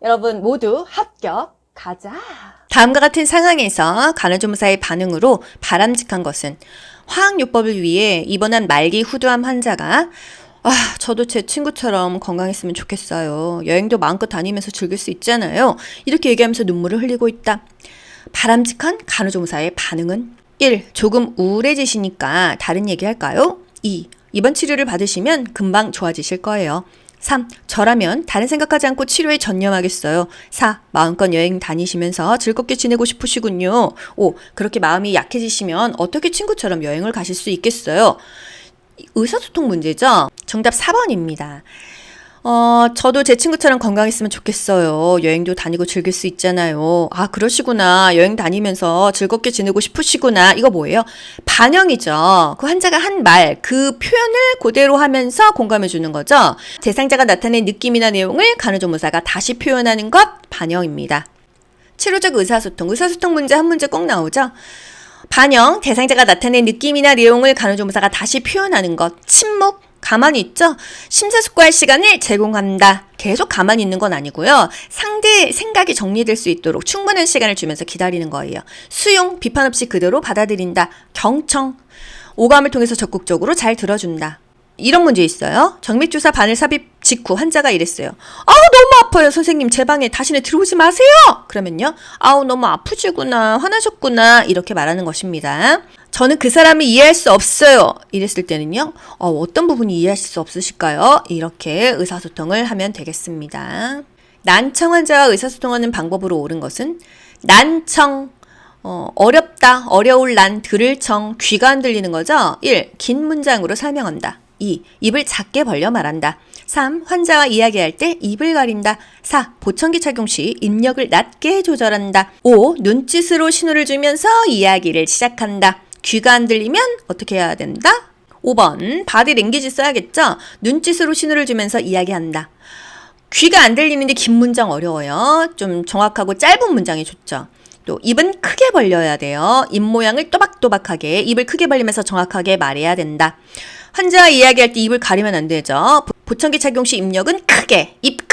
여러분 모두 합격. 가자. 다음과 같은 상황에서 간호조무사의 반응으로 바람직한 것은 화학요법을 위해 입원한 말기 후두암 환자가 저도 제 친구처럼 건강했으면 좋겠어요. 여행도 마음껏 다니면서 즐길 수 있잖아요. 이렇게 얘기하면서 눈물을 흘리고 있다. 바람직한 간호조무사의 반응은 1. 조금 우울해지시니까 다른 얘기 할까요? 2. 이번 치료를 받으시면 금방 좋아지실 거예요. 3. 저라면 다른 생각하지 않고 치료에 전념하겠어요. 4. 마음껏 여행 다니시면서 즐겁게 지내고 싶으시군요. 5. 그렇게 마음이 약해지시면 어떻게 친구처럼 여행을 가실 수 있겠어요? 의사소통 문제죠? 정답 4번입니다. 저도 제 친구처럼 건강했으면 좋겠어요. 여행도 다니고 즐길 수 있잖아요. 그러시구나. 여행 다니면서 즐겁게 지내고 싶으시구나. 이거 뭐예요? 반영이죠. 그 환자가 한 말, 그 표현을 그대로 하면서 공감해 주는 거죠. 대상자가 나타낸 느낌이나 내용을 간호조무사가 다시 표현하는 것, 반영입니다. 치료적 의사소통 문제 한 문제 꼭 나오죠. 반영, 대상자가 나타낸 느낌이나 내용을 간호조무사가 다시 표현하는 것, 침묵, 가만히 있죠? 심사숙고할 시간을 제공한다. 계속 가만히 있는 건 아니고요. 상대의 생각이 정리될 수 있도록 충분한 시간을 주면서 기다리는 거예요. 수용, 비판 없이 그대로 받아들인다. 경청, 오감을 통해서 적극적으로 잘 들어준다. 이런 문제 있어요. 정맥주사 바늘 삽입 직후 환자가 이랬어요. 너무 아파요. 선생님 제 방에 다시는 들어오지 마세요. 그러면요. 너무 아프시구나. 화나셨구나. 이렇게 말하는 것입니다. 저는 그 사람을 이해할 수 없어요. 이랬을 때는요. 어떤 부분이 이해하실 수 없으실까요? 이렇게 의사소통을 하면 되겠습니다. 난청 환자와 의사소통하는 방법으로 옳은 것은 난청, 어렵다, 어려울 난, 들을 청, 귀가 안 들리는 거죠. 1. 긴 문장으로 설명한다. 2. 입을 작게 벌려 말한다. 3. 환자와 이야기할 때 입을 가린다. 4. 보청기 착용 시 입력을 낮게 조절한다. 5. 눈짓으로 신호를 주면서 이야기를 시작한다. 귀가 안 들리면 어떻게 해야 된다? 5번 바디 랭귀지 써야겠죠? 눈짓으로 신호를 주면서 이야기한다. 귀가 안 들리는데 긴 문장 어려워요. 좀 정확하고 짧은 문장이 좋죠. 또 입은 크게 벌려야 돼요. 입 모양을 또박또박하게 입을 크게 벌리면서 정확하게 말해야 된다. 환자와 이야기할 때 입을 가리면 안 되죠. 보청기 착용 시 입력은 크게, 입 크.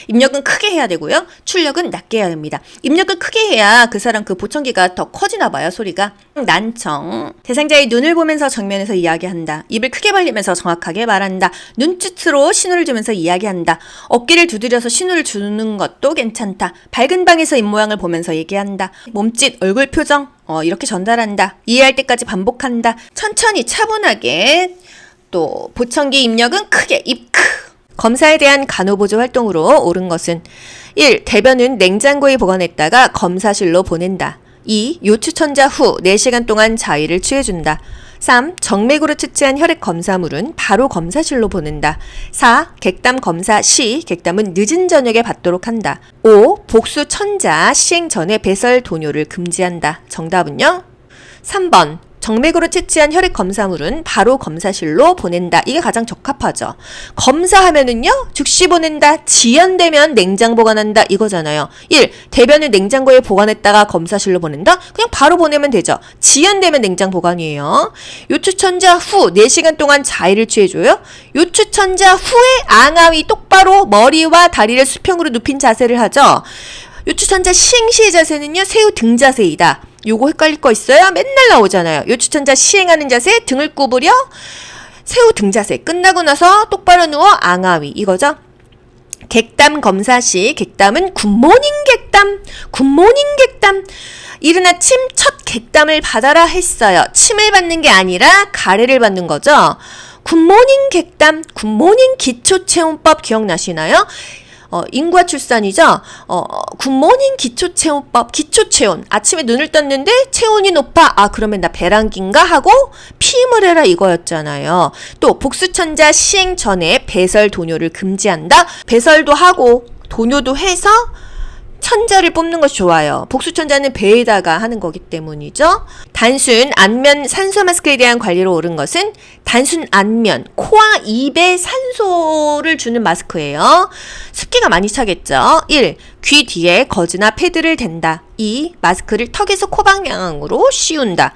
입력은 크게 해야 되고요. 출력은 낮게 해야 됩니다. 입력을 크게 해야 그 사람 그 보청기가 더 커지나 봐요, 소리가. 난청. 대상자의 눈을 보면서 정면에서 이야기한다. 입을 크게 벌리면서 정확하게 말한다. 눈짓으로 신호를 주면서 이야기한다. 어깨를 두드려서 신호를 주는 것도 괜찮다. 밝은 방에서 입모양을 보면서 얘기한다. 몸짓, 얼굴 표정, 이렇게 전달한다. 이해할 때까지 반복한다. 천천히 차분하게. 또 보청기 입력은 크게, 입 크. 검사에 대한 간호보조 활동으로 옳은 것은 1. 대변은 냉장고에 보관했다가 검사실로 보낸다. 2. 요추천자 후 4시간 동안 자위를 취해준다. 3. 정맥으로 채취한 혈액 검사물은 바로 검사실로 보낸다. 4. 객담 검사 시 객담은 늦은 저녁에 받도록 한다. 5. 복수 천자 시행 전에 배설 도뇨를 금지한다. 정답은요? 3번. 정맥으로 채취한 혈액 검사물은 바로 검사실로 보낸다. 이게 가장 적합하죠. 검사하면은요, 즉시 보낸다. 지연되면 냉장 보관한다. 이거잖아요. 1. 대변을 냉장고에 보관했다가 검사실로 보낸다? 그냥 바로 보내면 되죠. 지연되면 냉장 보관이에요. 요추천자 후 4시간 동안 자위를 취해줘요. 요추천자 후에 앙하위 똑바로 머리와 다리를 수평으로 눕힌 자세를 하죠. 요추천자 시행시의 자세는요, 새우 등 자세이다. 요거 헷갈릴 거 있어요? 맨날 나오잖아요. 요추천자 시행하는 자세, 등을 구부려, 새우 등 자세. 끝나고 나서 똑바로 누워 앙하위. 이거죠? 객담 검사 시 객담은 굿모닝 객담, 굿모닝 객담. 이른 아침 첫 객담을 받아라 했어요. 침을 받는 게 아니라 가래를 받는 거죠. 굿모닝 객담, 굿모닝 기초체온법 기억나시나요? 인과 출산이죠. 굿모닝 기초체온법, 기초체온. 아침에 눈을 떴는데 체온이 높아. 그러면 나 배란기인가 하고 피임을 해라 이거였잖아요. 또 복수천자 시행 전에 배설 도뇨를 금지한다. 배설도 하고 도뇨도 해서 천자를 뽑는 것이 좋아요. 복수천자는 배에다가 하는 거기 때문이죠. 단순 안면 산소 마스크에 대한 관리로 옳은 것은 단순 안면, 코와 입에 산소를 주는 마스크예요. 습기가 많이 차겠죠. 1. 귀 뒤에 거즈나 패드를 댄다. 2. 마스크를 턱에서 코 방향으로 씌운다.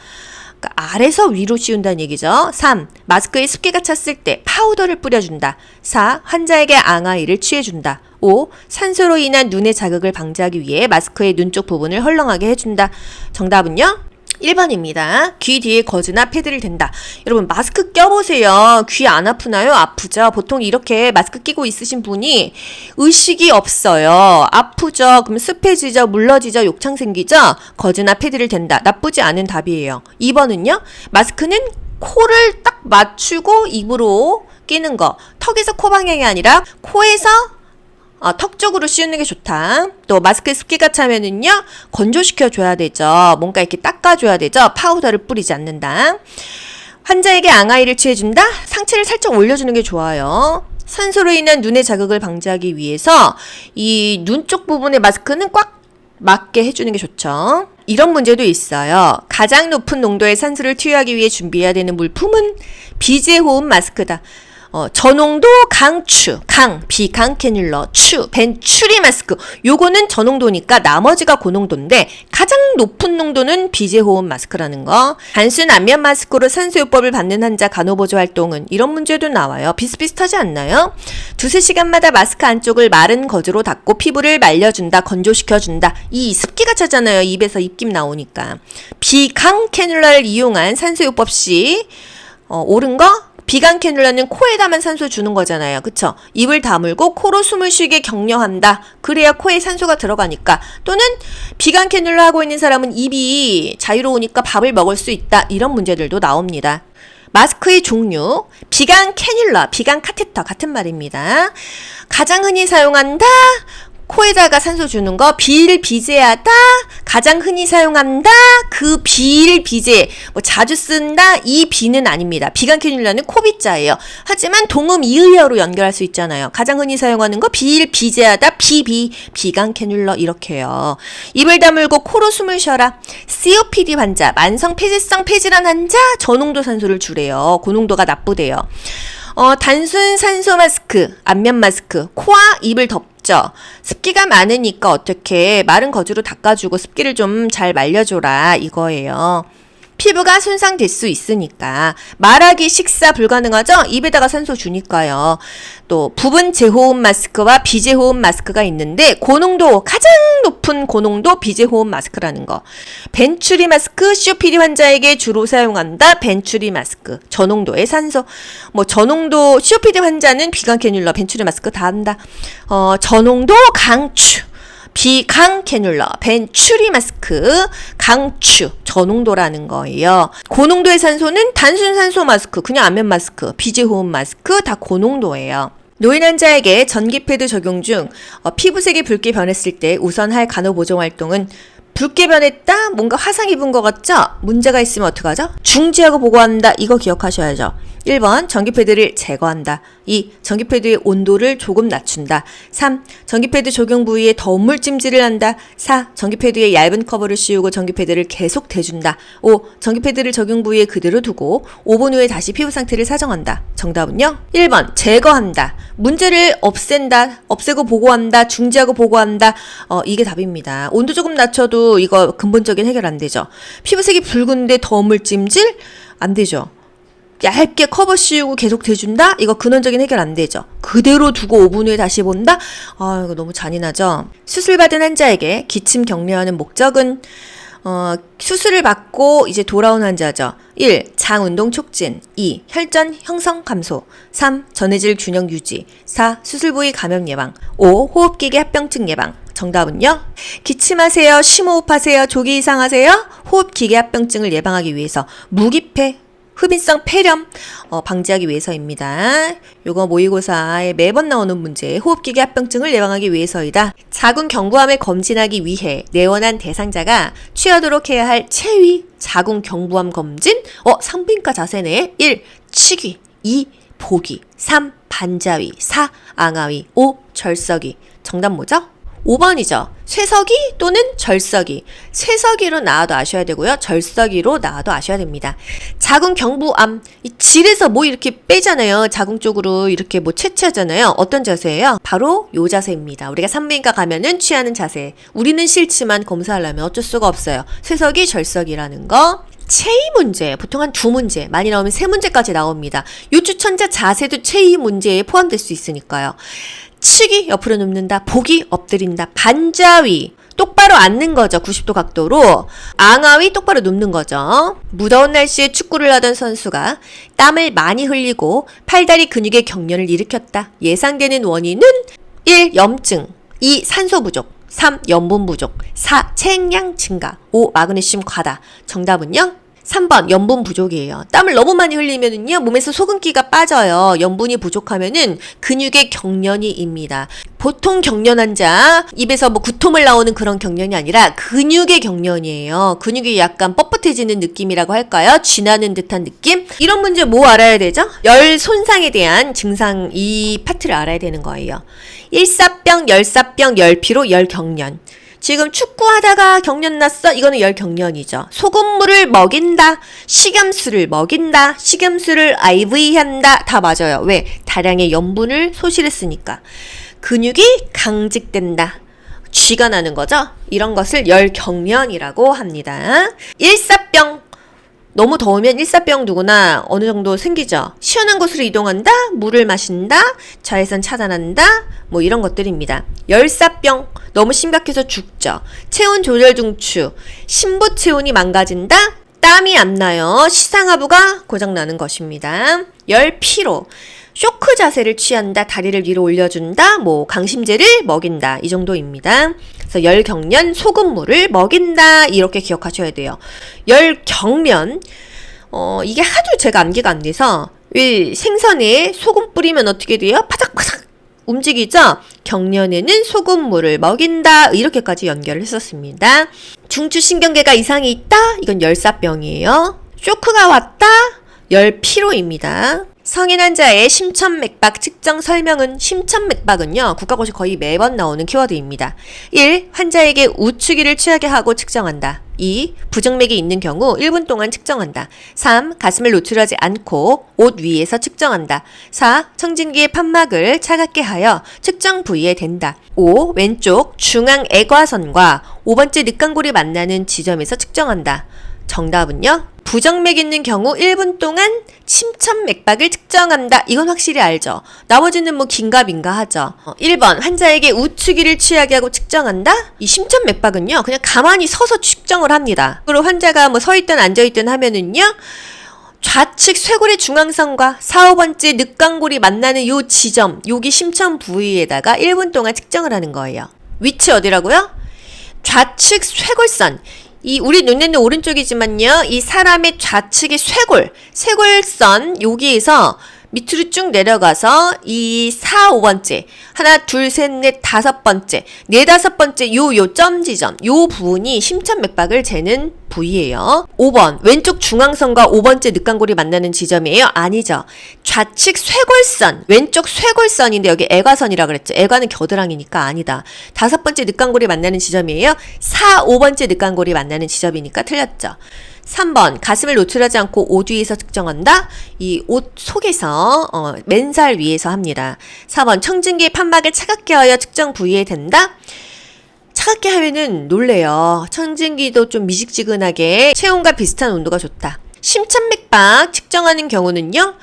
그러니까 아래서 위로 씌운다는 얘기죠. 3. 마스크에 습기가 찼을 때 파우더를 뿌려준다. 4. 환자에게 앙아이를 취해준다. 5. 산소로 인한 눈의 자극을 방지하기 위해 마스크의 눈 쪽 부분을 헐렁하게 해준다. 정답은요? 1번입니다. 귀 뒤에 거즈나 패드를 댄다. 여러분 마스크 껴보세요. 귀 안 아프나요? 아프죠? 보통 이렇게 마스크 끼고 있으신 분이 의식이 없어요. 아프죠? 그럼 습해지죠? 물러지죠? 욕창 생기죠? 거즈나 패드를 댄다. 나쁘지 않은 답이에요. 2번은요? 마스크는 코를 딱 맞추고 입으로 끼는 거. 턱에서 코 방향이 아니라 코에서 턱 쪽으로 씌우는 게 좋다. 또 마스크에 습기가 차면은요 건조시켜 줘야 되죠. 뭔가 이렇게 닦아줘야 되죠. 파우더를 뿌리지 않는다. 환자에게 앙아이를 취해준다. 상체를 살짝 올려주는 게 좋아요. 산소로 인한 눈의 자극을 방지하기 위해서 이 눈 쪽 부분의 마스크는 꽉 맞게 해주는 게 좋죠. 이런 문제도 있어요. 가장 높은 농도의 산소를 투여하기 위해 준비해야 되는 물품은 비제호흡 마스크다. 저농도 강추, 비강 캐뉼러, 벤츄리 마스크. 요거는 저농도니까 나머지가 고농도인데 가장 높은 농도는 비제호흡 마스크라는 거. 단순 안면 마스크로 산소요법을 받는 환자 간호보조 활동은 이런 문제도 나와요. 비슷비슷하지 않나요? 2~3시간마다 마스크 안쪽을 마른 거즈로 닦고 피부를 말려준다, 건조시켜준다. 이 습기가 차잖아요. 입에서 입김 나오니까. 비강 캐뉼러를 이용한 산소요법 시 옳은 거? 비강 캐뉼러는 코에다만 산소 주는 거잖아요. 그쵸? 입을 다물고 코로 숨을 쉬게 격려한다. 그래야 코에 산소가 들어가니까. 또는 비강 캐뉼러 하고 있는 사람은 입이 자유로우니까 밥을 먹을 수 있다. 이런 문제들도 나옵니다. 마스크의 종류, 비강 캐뉼러, 비강 카테터 같은 말입니다. 가장 흔히 사용한다. 코에다가 산소 주는 거 비일비재하다. 가장 흔히 사용한다. 그 비일비재. 자주 쓴다. 이 비는 아닙니다. 비강 캐뉼러는 코비자예요. 하지만 동음 이의어로 연결할 수 있잖아요. 가장 흔히 사용하는 거 비일비재하다. 비강 캐뉼러 이렇게요. 입을 다물고 코로 숨을 쉬어라. COPD 환자, 만성 폐쇄성 폐질환 환자 저농도 산소를 주래요. 고농도가 나쁘대요. 단순 산소 마스크, 안면 마스크, 코와 입을 덮죠. 습기가 많으니까 어떻게 마른 거즈로 닦아주고 습기를 좀 잘 말려줘라 이거예요. 피부가 손상될 수 있으니까. 말하기 식사 불가능하죠? 입에다가 산소 주니까요. 또 부분 제호흡 마스크와 비제호흡 마스크가 있는데 고농도, 가장 높은 고농도 비제호흡 마스크라는 거. 벤츄리 마스크, COPD 환자에게 주로 사용한다. 벤츄리 마스크. 저농도의 산소. 저농도 COPD 환자는 비강 캐뉼러, 벤츄리 마스크 다 한다. 저농도 강추. 비강 캐뉼러, 벤츄리 마스크, 강추, 저농도라는 거예요. 고농도의 산소는 단순 산소 마스크, 그냥 안면 마스크, 비제호흡 마스크 다 고농도예요. 노인 환자에게 전기 패드 적용 중 피부색이 붉게 변했을 때 우선 할 간호보정 활동은 붉게 변했다? 뭔가 화상 입은 것 같죠? 문제가 있으면 어떡하죠? 중지하고 보고한다. 이거 기억하셔야죠. 1번 전기패드를 제거한다. 2. 전기패드의 온도를 조금 낮춘다. 3. 전기패드 적용 부위에 더운 찜질을 한다. 4. 전기패드에 얇은 커버를 씌우고 전기패드를 계속 대준다. 5. 전기패드를 적용 부위에 그대로 두고 5분 후에 다시 피부 상태를 사정한다. 정답은요? 1번 제거한다. 문제를 없앤다. 없애고 보고한다. 중지하고 보고한다. 이게 답입니다. 온도 조금 낮춰도 이거 근본적인 해결 안 되죠. 피부색이 붉은데 더운 찜질? 안 되죠. 얇게 커버 씌우고 계속 대준다? 이거 근원적인 해결 안 되죠. 그대로 두고 5분 후에 다시 본다? 이거 너무 잔인하죠. 수술받은 환자에게 기침 격려하는 목적은 수술을 받고 이제 돌아온 환자죠. 1. 장 운동 촉진. 2. 혈전 형성 감소. 3. 전해질 균형 유지. 4. 수술 부위 감염 예방. 5. 호흡기계 합병증 예방. 정답은요? 기침하세요. 심호흡하세요. 조기 이상하세요. 호흡기계 합병증을 예방하기 위해서 무기폐 흡인성 폐렴 방지하기 위해서입니다. 요거 모의고사에 매번 나오는 문제. 호흡기계 합병증을 예방하기 위해서이다. 자궁 경부암을 검진하기 위해 내원한 대상자가 취하도록 해야 할 체위 자궁 경부암 검진. 산부인과 자세네. 1. 치기. 2. 보기. 3. 반자위. 4. 앙하위. 5. 절석이. 정답 뭐죠? 5번이죠. 쇠석이 또는 절석이. 쇠석이로 나와도 아셔야 되고요. 절석이로 나와도 아셔야 됩니다. 자궁 경부암. 질에서 이렇게 빼잖아요. 자궁 쪽으로 이렇게 채취하잖아요. 어떤 자세예요? 바로 요 자세입니다. 우리가 산부인과 가면은 취하는 자세. 우리는 싫지만 검사하려면 어쩔 수가 없어요. 쇠석이 절석이라는 거. 체위 문제, 보통 한 2문제, 많이 나오면 3문제까지 나옵니다. 요 추천자 자세도 체위 문제에 포함될 수 있으니까요. 치기, 옆으로 눕는다. 보기, 엎드린다. 반자위, 똑바로 앉는 거죠. 90도 각도로. 앙하위, 똑바로 눕는 거죠. 무더운 날씨에 축구를 하던 선수가 땀을 많이 흘리고 팔다리 근육의 경련을 일으켰다. 예상되는 원인은 1. 염증, 2. 산소 부족, 3. 염분 부족, 4. 체액량 증가, 5. 마그네슘 과다. 정답은요? 3번 염분 부족이에요. 땀을 너무 많이 흘리면은요 몸에서 소금기가 빠져요. 염분이 부족하면은 근육의 경련이입니다. 보통 경련 환자 입에서 뭐 구토물 나오는 그런 경련이 아니라 근육의 경련이에요. 근육이 약간 뻣뻣해지는 느낌이라고 할까요? 쥐나는 듯한 느낌? 이런 문제 뭐 알아야 되죠? 열 손상에 대한 증상 이 파트를 알아야 되는 거예요. 일사병, 열사병, 열피로, 열경련. 지금 축구하다가 경련 났어? 이거는 열경련이죠. 소금물을 먹인다, 식염수를 먹인다, 식염수를 IV한다. 다 맞아요. 왜? 다량의 염분을 소실했으니까. 근육이 강직된다. 쥐가 나는 거죠? 이런 것을 열경련이라고 합니다. 일사병. 너무 더우면 일사병 누구나 어느 정도 생기죠. 시원한 곳으로 이동한다, 물을 마신다, 자외선 차단한다, 뭐 이런 것들입니다. 열사병, 너무 심각해서 죽죠. 체온 조절 중추, 심부 체온이 망가진다, 땀이 안 나요. 시상하부가 고장나는 것입니다. 열피로, 쇼크 자세를 취한다, 다리를 위로 올려준다, 뭐 강심제를 먹인다, 이 정도입니다. 그래서 열경련, 소금물을 먹인다, 이렇게 기억하셔야 돼요. 열경련, 이게 하도 제가 암기가 안 돼서 왜 생선에 소금 뿌리면 어떻게 돼요? 파삭파삭 움직이죠? 경련에는 소금물을 먹인다, 이렇게까지 연결을 했었습니다. 중추신경계가 이상이 있다, 이건 열사병이에요. 쇼크가 왔다, 열피로입니다. 성인 환자의 심천맥박 측정 설명은, 심천맥박은요 국가고시 거의 매번 나오는 키워드입니다. 1. 환자에게 우측이를 취하게 하고 측정한다. 2. 부정맥이 있는 경우 1분 동안 측정한다. 3. 가슴을 노출하지 않고 옷 위에서 측정한다. 4. 청진기의 판막을 차갑게 하여 측정 부위에 댄다. 5. 왼쪽 중앙 애과선과 5번째 늑강골이 만나는 지점에서 측정한다. 정답은요? 부정맥 있는 경우 1분 동안 심천맥박을 측정한다. 이건 확실히 알죠. 나머지는 뭐 긴가민가 하죠. 1번 환자에게 우측이를 취하게 하고 측정한다. 이 심천맥박은요 그냥 가만히 서서 측정을 합니다. 그리고 환자가 뭐 서있든 앉아있든 하면은요 좌측 쇄골의 중앙선과 4, 5번째 늑강골이 만나는 요 지점, 여기 심천 부위에다가 1분 동안 측정을 하는 거예요. 위치 어디라고요? 좌측 쇄골선. 이 우리 눈에는 오른쪽이지만요. 이 사람의 좌측의 쇄골선 여기에서 밑으로 쭉 내려가서 이 4, 5번째 하나, 둘, 셋, 넷, 5번째, 4, 5번째 요 점 지점 요 부분이 심천맥박을 재는 부위예요. 5번 왼쪽 중앙선과 5번째 늑강골이 만나는 지점이에요? 아니죠. 좌측 쇄골선, 왼쪽 쇄골선인데 여기 애과선이라 그랬죠. 애과는 겨드랑이니까 아니다. 5번째 늑강골이 만나는 지점이에요? 4, 5번째 늑강골이 만나는 지점이니까 틀렸죠. 3번 가슴을 노출하지 않고 옷 위에서 측정한다. 이 옷 속에서 맨살 위에서 합니다. 4번 청진기의 판막을 차갑게 하여 측정 부위에 댄다. 차갑게 하면은 놀래요. 청진기도 좀 미지근하게 체온과 비슷한 온도가 좋다. 심천맥박 측정하는 경우는요.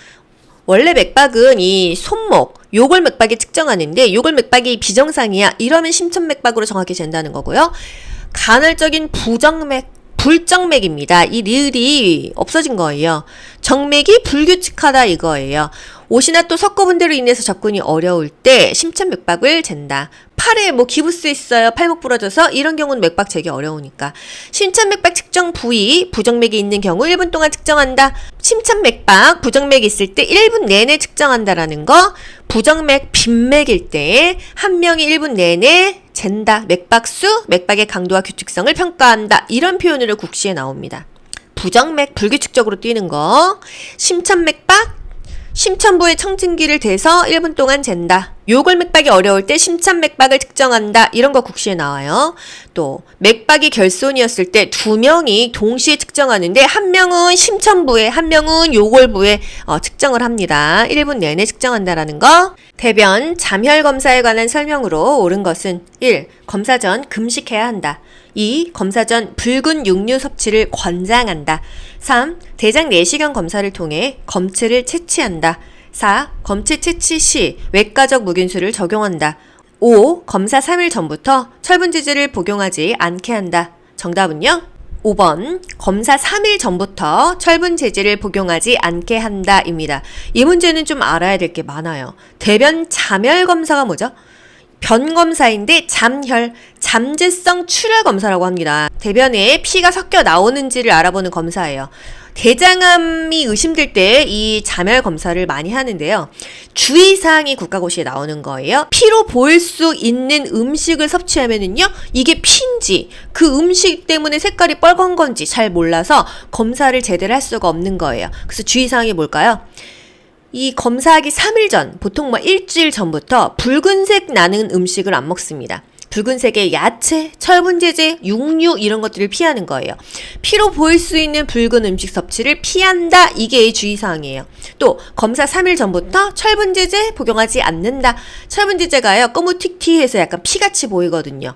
원래 맥박은 이 손목, 요골맥박에 측정하는데 요골맥박이 비정상이야. 이러면 심천맥박으로 정확히 잰다는 거고요. 간헐적인 불정맥입니다. 이 리을이 없어진 거예요. 정맥이 불규칙하다 이거예요. 옷이나 또 석고분대로 인해서 접근이 어려울 때 심천맥박을 잰다. 팔에 뭐 기부스 있어요. 팔목 부러져서 이런 경우는 맥박 재기 어려우니까. 심천맥박 측정 부위, 부정맥이 있는 경우 1분 동안 측정한다. 심천맥박, 부정맥이 있을 때 1분 내내 측정한다라는 거. 부정맥, 빈맥일 때 한 명이 1분 내내 잰다. 맥박수, 맥박의 강도와 규칙성을 평가한다. 이런 표현으로 국시에 나옵니다. 부정맥, 불규칙적으로 뛰는 거. 심천맥박, 심천부의 청진기를 대서 1분 동안 잰다. 요골 맥박이 어려울 때 심참 맥박을 측정한다. 이런 거 국시에 나와요. 또 맥박이 결손이었을 때 두 명이 동시에 측정하는데 한 명은 심천부에 한 명은 요골부에 측정을 합니다. 1분 내내 측정한다라는 거. 대변 잠혈 검사에 관한 설명으로 옳은 것은 1. 검사 전 금식해야 한다. 2. 검사 전 붉은 육류 섭취를 권장한다. 3. 대장 내시경 검사를 통해 검체를 채취한다. 4. 검체 채취 시 외과적 무균수를 적용한다. 5. 검사 3일 전부터 철분지질을 복용하지 않게 한다. 정답은요? 5번 검사 3일 전부터 철분제질을 복용하지 않게 한다 입니다. 이 문제는 좀 알아야 될 게 많아요. 대변 잠혈 검사가 뭐죠? 변 검사인데 잠혈, 잠재성 출혈 검사라고 합니다. 대변에 피가 섞여 나오는지를 알아보는 검사예요. 대장암이 의심될 때 이 잠혈 검사를 많이 하는데요. 주의사항이 국가고시에 나오는 거예요. 피로 보일 수 있는 음식을 섭취하면은요, 이게 피인지 그 음식 때문에 색깔이 빨간 건지 잘 몰라서 검사를 제대로 할 수가 없는 거예요. 그래서 주의사항이 뭘까요? 이 검사하기 3일 전, 보통 일주일 전부터 붉은색 나는 음식을 안 먹습니다. 붉은색의 야채, 철분제제, 육류 이런 것들을 피하는 거예요. 피로 보일 수 있는 붉은 음식 섭취를 피한다. 이게 주의사항이에요. 또 검사 3일 전부터 철분제제 복용하지 않는다. 철분제제가요, 꼬무튀튀해서 약간 피같이 보이거든요.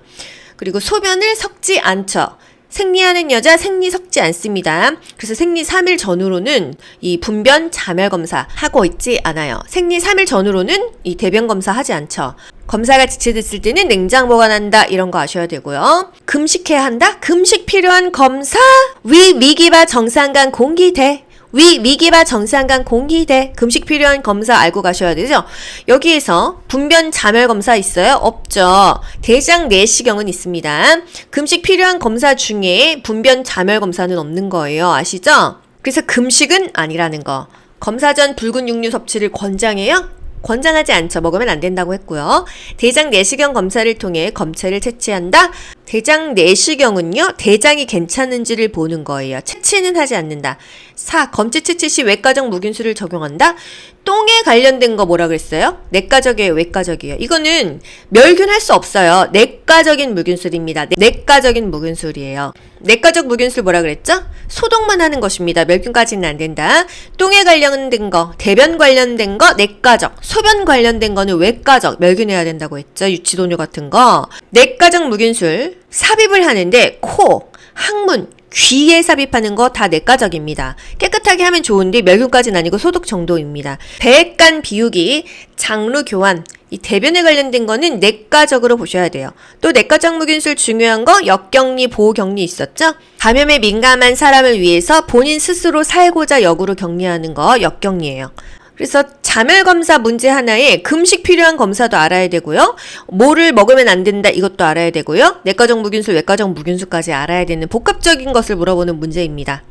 그리고 소변을 섞지 않죠. 생리하는 여자 생리 섞지 않습니다. 그래서 생리 3일 전후로는 이 분변 잠혈 검사 하고 있지 않아요. 생리 3일 전후로는 이 대변 검사 하지 않죠. 검사가 지체됐을 때는 냉장 보관한다. 이런 거 아셔야 되고요. 금식해야 한다. 금식 필요한 검사. 위기바 정상간 공기대. 위기바 정상간 공기대. 금식 필요한 검사 알고 가셔야 되죠. 여기에서 분변 잠혈 검사 있어요? 없죠. 대장 내시경은 있습니다. 금식 필요한 검사 중에 분변 잠혈 검사는 없는 거예요. 아시죠? 그래서 금식은 아니라는 거. 검사 전 붉은 육류 섭취를 권장해요? 권장하지 않죠. 먹으면 안 된다고 했고요. 대장 내시경 검사를 통해 검체를 채취한다. 대장 내시경은요, 대장이 괜찮은지를 보는 거예요. 채취는 하지 않는다. 4. 검체 채취 시 외과적 무균수를 적용한다. 똥에 관련된 거 뭐라 그랬어요? 내과적이에요, 외과적이에요? 이거는 멸균할 수 없어요. 내과적인 무균술입니다. 내과적인 무균술이에요. 내과적 무균술 뭐라 그랬죠? 소독만 하는 것입니다. 멸균까지는 안 된다. 똥에 관련된 거, 대변 관련된 거 내과적, 소변 관련된 거는 외과적, 멸균해야 된다고 했죠. 유치도뇨 같은 거. 내과적 무균술, 삽입을 하는데 코, 항문, 귀에 삽입하는 거 다 내과적입니다. 깨끗하게 하면 좋은데 멸균까지는 아니고 소독 정도입니다. 배간 비우기, 장루 교환, 이 대변에 관련된 거는 내과적으로 보셔야 돼요. 또 내과적 무균술 중요한 거 역격리, 보호격리 있었죠? 감염에 민감한 사람을 위해서 본인 스스로 살고자 역으로 격리하는 거 역격리예요. 그래서 잠혈 검사 문제 하나에 금식 필요한 검사도 알아야 되고요. 뭐를 먹으면 안 된다 이것도 알아야 되고요. 내과적 무균술, 외과적 무균술까지 알아야 되는 복합적인 것을 물어보는 문제입니다.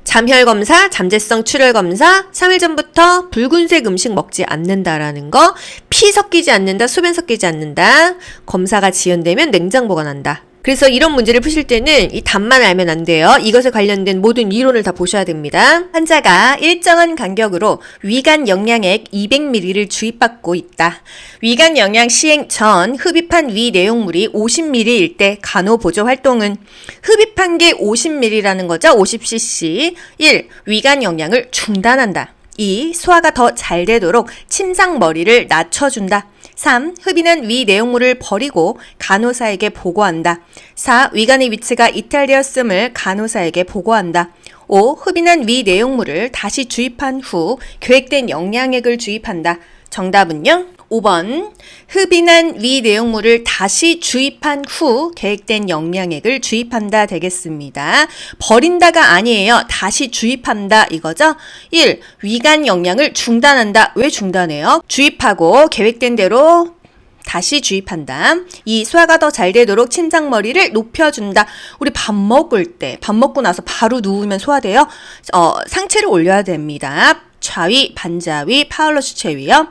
잠혈 검사, 잠재성 출혈 검사, 3일 전부터 붉은색 음식 먹지 않는다라는 거, 피 섞이지 않는다, 소변 섞이지 않는다, 검사가 지연되면 냉장 보관한다. 그래서 이런 문제를 푸실 때는 이 답만 알면 안 돼요. 이것에 관련된 모든 이론을 다 보셔야 됩니다. 환자가 일정한 간격으로 위간 영양액 200ml를 주입받고 있다. 위간 영양 시행 전 흡입한 위 내용물이 50ml일 때 간호보조 활동은 흡입한 게 50ml라는 거죠. 50cc. 1. 위간 영양을 중단한다. 2. 소화가 더 잘 되도록 침상머리를 낮춰준다. 3. 흡인한 위 내용물을 버리고 간호사에게 보고한다. 4. 위간의 위치가 이탈되었음을 간호사에게 보고한다. 5. 흡인한 위 내용물을 다시 주입한 후 계획된 영양액을 주입한다. 정답은요? 5번 흡인한 위 내용물을 다시 주입한 후 계획된 영양액을 주입한다 되겠습니다. 버린다가 아니에요. 다시 주입한다 이거죠. 1. 위간 영양을 중단한다. 왜 중단해요? 주입하고 계획된 대로 다시 주입한다. 2. 소화가 더 잘 되도록 침상머리를 높여준다. 우리 밥 먹을 때, 밥 먹고 나서 바로 누우면 소화돼요? 상체를 올려야 됩니다. 좌위, 반자위, 파울러시 체위요.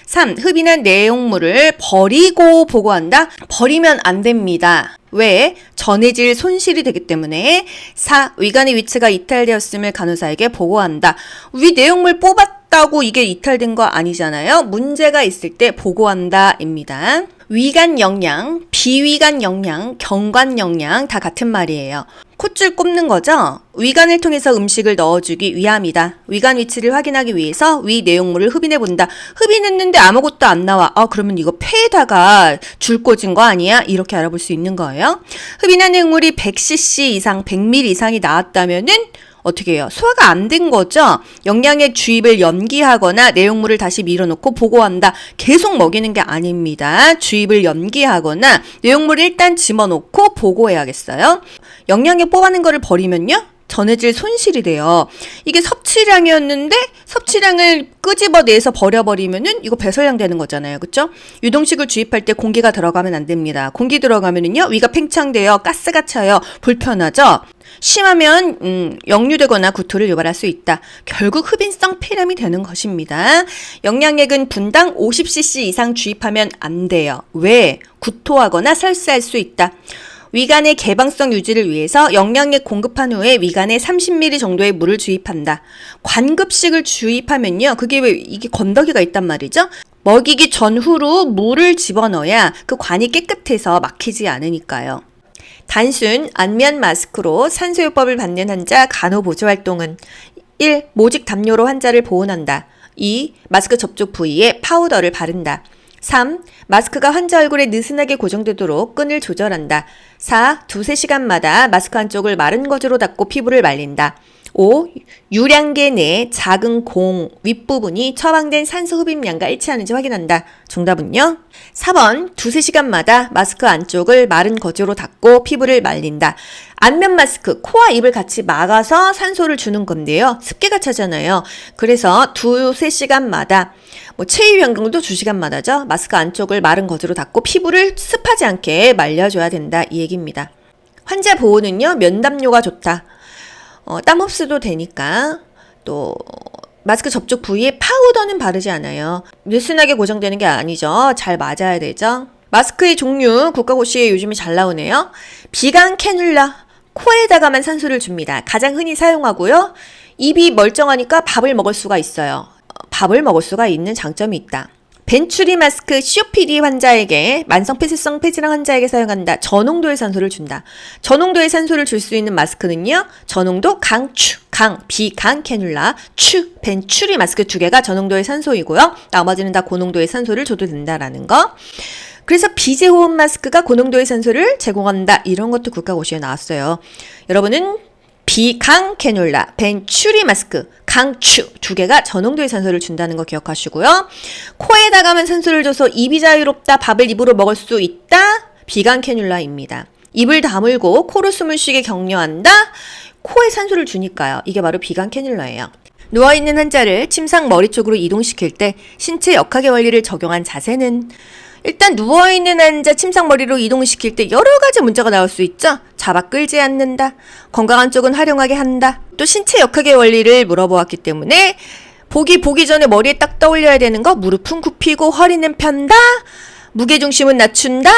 3. 흡인한 내용물을 버리고 보고한다. 버리면 안 됩니다. 왜? 전해질 손실이 되기 때문에. 4. 위간의 위치가 이탈되었음을 간호사에게 보고한다. 위 내용물 뽑았다 먹었다고 이게 이탈된 거 아니잖아요. 문제가 있을 때 보고한다 입니다. 위간 영양, 비위간 영양, 경관 영양 다 같은 말이에요. 콧줄 꼽는 거죠? 위간을 통해서 음식을 넣어주기 위함이다. 위간 위치를 확인하기 위해서 위 내용물을 흡인해 본다. 흡인했는데 아무것도 안 나와. 그러면 이거 폐에다가 줄 꽂은 거 아니야? 이렇게 알아볼 수 있는 거예요. 흡인한 내용물이 100cc 이상, 100ml 이상이 나왔다면은 어떻게 해요? 소화가 안 된 거죠? 영양의 주입을 연기하거나 내용물을 다시 밀어놓고 보고한다. 계속 먹이는 게 아닙니다. 주입을 연기하거나 내용물을 일단 집어넣고 보고해야겠어요. 영양액 뽑아낸 거를 버리면요? 전해질 손실이 돼요. 이게 섭취량이었는데 섭취량을 끄집어내서 버려버리면은 이거 배설량 되는 거잖아요. 그쵸? 유동식을 주입할 때 공기가 들어가면 안 됩니다. 공기 들어가면은요 위가 팽창돼요. 가스가 차요. 불편하죠? 심하면 역류되거나 구토를 유발할 수 있다. 결국 흡인성 폐렴이 되는 것입니다. 영양액은 분당 50cc 이상 주입하면 안 돼요. 왜? 구토하거나 설사할 수 있다. 위간의 개방성 유지를 위해서 영양액 공급한 후에 위간에 30ml 정도의 물을 주입한다. 관급식을 주입하면요. 그게 왜 이게 건더기가 있단 말이죠? 먹이기 전후로 물을 집어넣어야 그 관이 깨끗해서 막히지 않으니까요. 단순 안면 마스크로 산소요법을 받는 환자 간호보조 활동은 1. 모직 담요로 환자를 보온한다. 2. 마스크 접촉 부위에 파우더를 바른다. 3. 마스크가 환자 얼굴에 느슨하게 고정되도록 끈을 조절한다. 4. 두세 시간마다 마스크 한쪽을 마른 거즈로 닦고 피부를 말린다. 5. 유량계 내 작은 공 윗부분이 처방된 산소 흡입량과 일치하는지 확인한다. 정답은요? 4번 두세 시간마다 마스크 안쪽을 마른 거즈로 닦고 피부를 말린다. 안면 마스크, 코와 입을 같이 막아서 산소를 주는 건데요. 습기가 차잖아요. 그래서 두세 시간마다 체위 변경도 2시간마다죠. 마스크 안쪽을 마른 거즈로 닦고 피부를 습하지 않게 말려줘야 된다. 이 얘기입니다. 환자 보호는요. 면담요가 좋다. 땀 흡수도 되니까 또 마스크 접촉 부위에 파우더는 바르지 않아요. 느슨하게 고정되는 게 아니죠. 잘 맞아야 되죠. 마스크의 종류 국가고시에 요즘에 잘 나오네요. 비강 캐뉼라 코에다가만 산소를 줍니다. 가장 흔히 사용하고요. 입이 멀쩡하니까 밥을 먹을 수가 있어요. 밥을 먹을 수가 있는 장점이 있다. 벤츄리 마스크 COPD 환자에게 만성 폐쇄성 폐질환 환자에게 사용한다. 저농도의 산소를 준다. 저농도의 산소를 줄 수 있는 마스크는요. 저농도 강추, 비강 캐뉼라, 벤츄리 마스크 2개가 저농도의 산소이고요. 나머지는 다 고농도의 산소를 줘도 된다라는 거. 그래서 비제호흡 마스크가 고농도의 산소를 제공한다. 이런 것도 국가고시에 나왔어요. 여러분은 비강 캐뉼라, 벤츄리 마스크, 강추 2개가 저농도의 산소를 준다는 거 기억하시고요. 코에다가만 산소를 줘서 입이 자유롭다, 밥을 입으로 먹을 수 있다, 비강 캐뉼라입니다. 입을 다물고 코로 숨을 쉬게 격려한다, 코에 산소를 주니까요. 이게 바로 비강 캐뉼라예요. 누워있는 환자를 침상 머리 쪽으로 이동시킬 때 신체 역학의 원리를 적용한 자세는 일단 누워있는 환자 침상머리로 이동시킬 때 여러 가지 문제가 나올 수 있죠. 잡아 끌지 않는다. 건강한 쪽은 활용하게 한다. 또 신체 역학의 원리를 물어보았기 때문에 보기 전에 머리에 딱 떠올려야 되는 거. 무릎은 굽히고 허리는 편다. 무게중심은 낮춘다.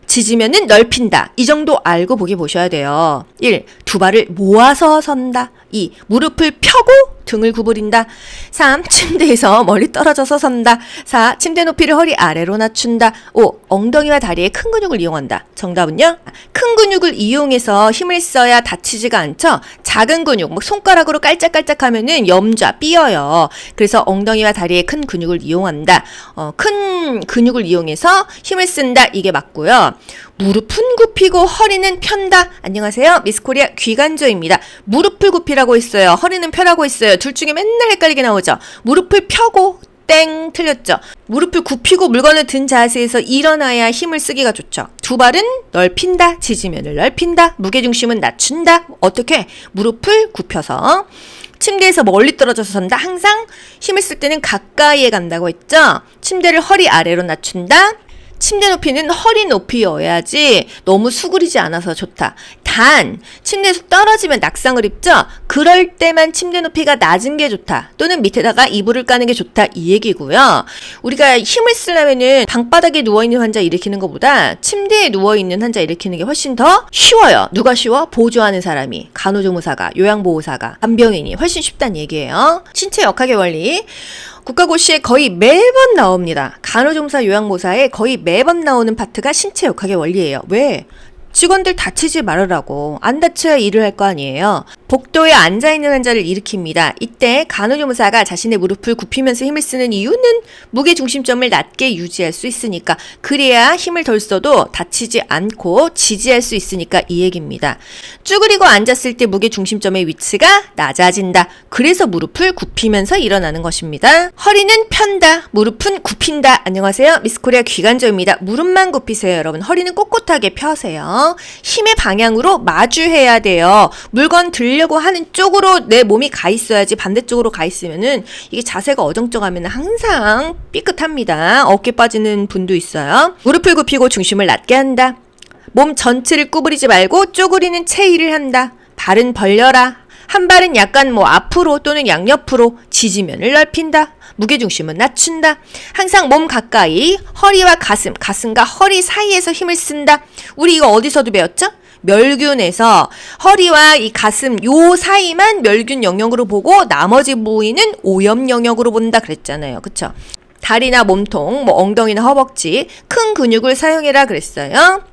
지지면은 넓힌다. 이 정도 알고 보기 보셔야 돼요. 1. 두 발을 모아서 선다. 2. 무릎을 펴고 등을 구부린다. 3. 침대에서 멀리 떨어져서 선다. 4. 침대 높이를 허리 아래로 낮춘다. 5. 엉덩이와 다리의 큰 근육을 이용한다. 정답은요? 큰 근육을 이용해서 힘을 써야 다치지가 않죠? 작은 근육, 손가락으로 깔짝깔짝 하면은 염좌, 삐어요. 그래서 엉덩이와 다리의 큰 근육을 이용한다. 큰 근육을 이용해서 힘을 쓴다. 이게 맞고요. 무릎은 굽히고 허리는 편다. 안녕하세요. 미스코리아 귀간조입니다. 무릎을 굽히라고 했어요. 허리는 펴라고 했어요. 둘 중에 맨날 헷갈리게 나오죠. 무릎을 펴고 땡 틀렸죠. 무릎을 굽히고 물건을 든 자세에서 일어나야 힘을 쓰기가 좋죠. 두 발은 넓힌다. 지지면을 넓힌다. 무게중심은 낮춘다. 어떻게? 무릎을 굽혀서 침대에서 멀리 떨어져서 선다. 항상 힘을 쓸 때는 가까이에 간다고 했죠. 침대를 허리 아래로 낮춘다. 침대 높이는 허리 높이여야지 너무 수그리지 않아서 좋다. 단, 침대에서 떨어지면 낙상을 입죠? 그럴 때만 침대 높이가 낮은 게 좋다. 또는 밑에다가 이불을 까는 게 좋다. 이 얘기고요. 우리가 힘을 쓰려면은 방바닥에 누워있는 환자 일으키는 것보다 침대에 누워있는 환자 일으키는 게 훨씬 더 쉬워요. 누가 쉬워? 보조하는 사람이. 간호조무사가, 요양보호사가, 간병인이 훨씬 쉽다는 얘기예요. 신체 역학의 원리. 국가고시에 거의 매번 나옵니다. 간호조무사, 요양보호사에 거의 매번 나오는 파트가 신체 역학의 원리예요. 왜? 직원들 다치지 말으라고. 안 다쳐야 일을 할 거 아니에요. 복도에 앉아있는 환자를 일으킵니다. 이때 간호조무사가 자신의 무릎을 굽히면서 힘을 쓰는 이유는 무게 중심점을 낮게 유지할 수 있으니까. 그래야 힘을 덜 써도 다치지 않고 지지할 수 있으니까 이 얘기입니다. 쭈그리고 앉았을 때 무게 중심점의 위치가 낮아진다. 그래서 무릎을 굽히면서 일어나는 것입니다. 허리는 편다. 무릎은 굽힌다. 안녕하세요. 미스코리아 귀간조입니다. 무릎만 굽히세요, 여러분. 허리는 꼿꼿하게 펴세요. 힘의 방향으로 마주해야 돼요. 물건 들려고 하는 쪽으로 내 몸이 가 있어야지. 반대쪽으로 가 있으면은 이게 자세가 어정쩡하면 항상 삐끗합니다. 어깨 빠지는 분도 있어요. 무릎을 굽히고 중심을 낮게 한다. 몸 전체를 구부리지 말고 쪼그리는 채 일을 한다. 발은 벌려라. 한 발은 약간 앞으로 또는 양옆으로 지지면을 넓힌다. 무게중심은 낮춘다. 항상 몸 가까이 허리와 가슴과 허리 사이에서 힘을 쓴다. 우리 이거 어디서도 배웠죠? 멸균에서 허리와 이 가슴 요 사이만 멸균 영역으로 보고 나머지 부위는 오염 영역으로 본다 그랬잖아요. 그쵸? 다리나 몸통, 엉덩이나 허벅지 큰 근육을 사용해라 그랬어요.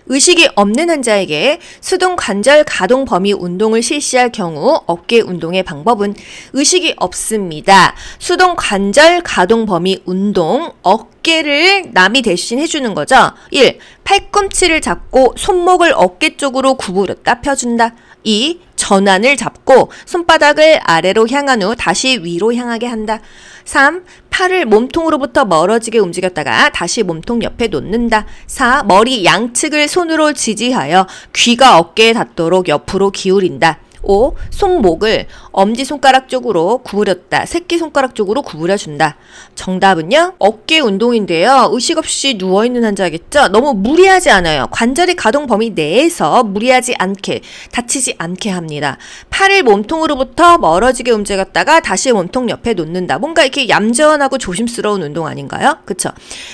의식이 없는 환자에게 수동 관절 가동 범위 운동을 실시할 경우 어깨 운동의 방법은 의식이 없습니다. 수동 관절 가동 범위 운동, 어깨를 남이 대신 해주는 거죠. 1. 팔꿈치를 잡고 손목을 어깨 쪽으로 구부렸다 펴준다. 2. 전환을 잡고 손바닥을 아래로 향한 후 다시 위로 향하게 한다. 3. 팔을 몸통으로부터 멀어지게 움직였다가 다시 몸통 옆에 놓는다. 4. 머리 양측을 손으로 지지하여 귀가 어깨에 닿도록 옆으로 기울인다. 5. 손목을 엄지손가락 쪽으로 구부렸다. 새끼손가락 쪽으로 구부려준다. 정답은요? 어깨 운동인데요. 의식 없이 누워있는 환자겠죠? 너무 무리하지 않아요. 관절의 가동 범위 내에서 무리하지 않게, 다치지 않게 합니다. 팔을 몸통으로부터 멀어지게 움직였다가 다시 몸통 옆에 놓는다. 뭔가 이렇게 얌전하고 조심스러운 운동 아닌가요? 그쵸?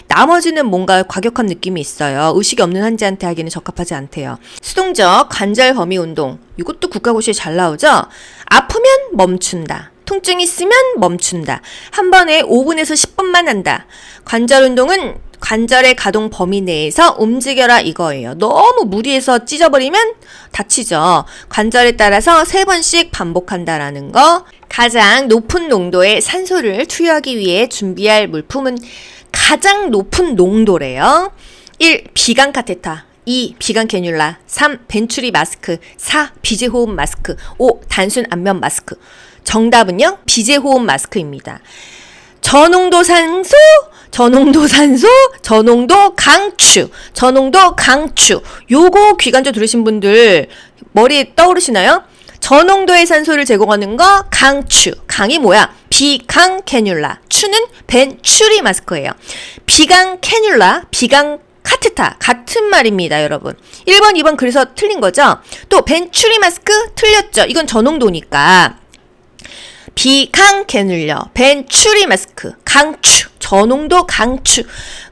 나머지는 뭔가 과격한 느낌이 있어요. 의식이 없는 환자한테 하기는 적합하지 않대요. 수동적 관절 범위 운동. 이것도 국가고시에 잘 나오죠? 아프면 멈춘다. 통증이 있으면 멈춘다. 한 번에 5분에서 10분만 한다. 관절 운동은 관절의 가동 범위 내에서 움직여라 이거예요. 너무 무리해서 찢어버리면 다치죠. 관절에 따라서 3번씩 반복한다라는 거. 가장 높은 농도의 산소를 투여하기 위해 준비할 물품은 가장 높은 농도래요. 1. 비강 카테터. 2. 비강 캐뉼라. 3. 벤츄리 마스크. 4. 비제호흡 마스크. 5. 단순 안면 마스크. 정답은요? 비제호흡 마스크입니다. 저농도 산소, 저농도 강추. 요거 귀간조 들으신 분들 머리에 떠오르시나요? 저농도의 산소를 제공하는 거 강추. 강이 뭐야? 비강 캐뉼라. 추는 벤츄리 마스크예요. 비강 캐뉼라, 비강 카테터 같은 말입니다, 여러분. 1번, 2번 그래서 틀린 거죠? 또 벤츄리 마스크 틀렸죠? 이건 저농도니까. 비강 캐눌러, 벤츄리 마스크, 강추, 저농도 강추.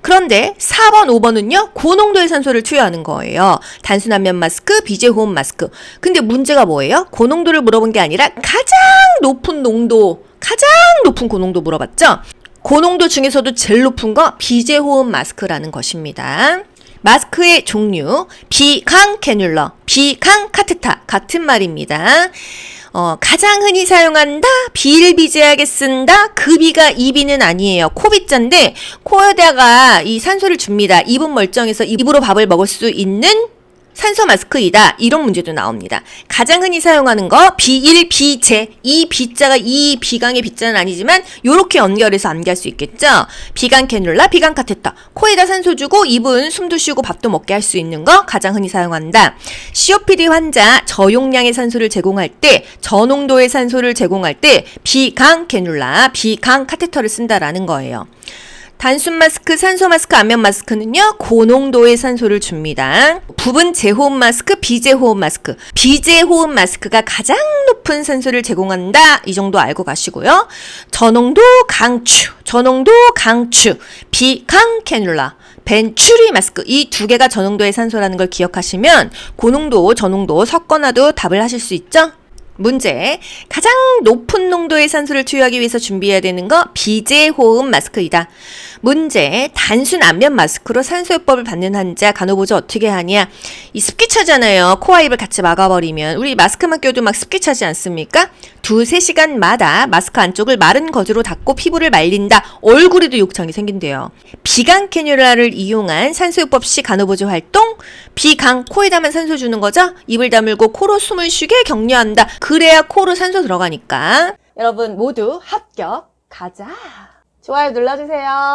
그런데 4번, 5번은요, 고농도의 산소를 투여하는 거예요. 단순 안면 마스크, 비제호흡 마스크. 근데 문제가 뭐예요? 고농도를 물어본 게 아니라 가장 높은 고농도 물어봤죠? 고농도 중에서도 제일 높은 거 비제호흡 마스크라는 것입니다. 마스크의 종류, 비강 캐뉼러, 비강 카테터 같은 말입니다. 가장 흔히 사용한다, 비일비재하게 쓴다, 그 비가 이 비는 아니에요. 코비자인데 코에다가 이 산소를 줍니다. 입은 멀쩡해서 입으로 밥을 먹을 수 있는 산소 마스크이다. 이런 문제도 나옵니다. 가장 흔히 사용하는 거 비일비재. 이 비자가 이 비강의 비자는 아니지만 요렇게 연결해서 암기할 수 있겠죠. 비강 캐뉼라, 비강 카테터. 코에다 산소 주고 입은 숨도 쉬고 밥도 먹게 할 수 있는 거 가장 흔히 사용한다. COPD 환자 저용량의 산소를 제공할 때, 저농도의 산소를 제공할 때 비강 캐뉼라, 비강 카테터를 쓴다라는 거예요. 단순 마스크, 산소 마스크, 안면 마스크는요, 고농도의 산소를 줍니다. 부분 재호흡 마스크, 비재호흡 마스크. 비재호흡 마스크가 가장 높은 산소를 제공한다. 이 정도 알고 가시고요. 저농도 강추, 비강 캐뉼라. 벤츄리 마스크 이 두 개가 저농도의 산소라는 걸 기억하시면 고농도, 저농도 섞어놔도 답을 하실 수 있죠? 문제. 가장 높은 농도의 산소를 투여하기 위해서 준비해야 되는 거 비재호흡 마스크이다. 문제. 단순 안면 마스크로 산소요법을 받는 환자 간호보조 어떻게 하냐? 이 습기 차잖아요. 코와 입을 같이 막아버리면 우리 마스크만 껴도 막 습기 차지 않습니까? 2-3시간마다 마스크 안쪽을 마른 거즈로 닦고 피부를 말린다. 얼굴에도 욕창이 생긴대요. 비강 캐뉼라를 이용한 산소요법 시 간호보조 활동. 비강, 코에다만 산소 주는 거죠? 입을 다물고 코로 숨을 쉬게 격려한다. 그래야 코로 산소 들어가니까. 여러분 모두 합격. 가자. 좋아요 눌러주세요.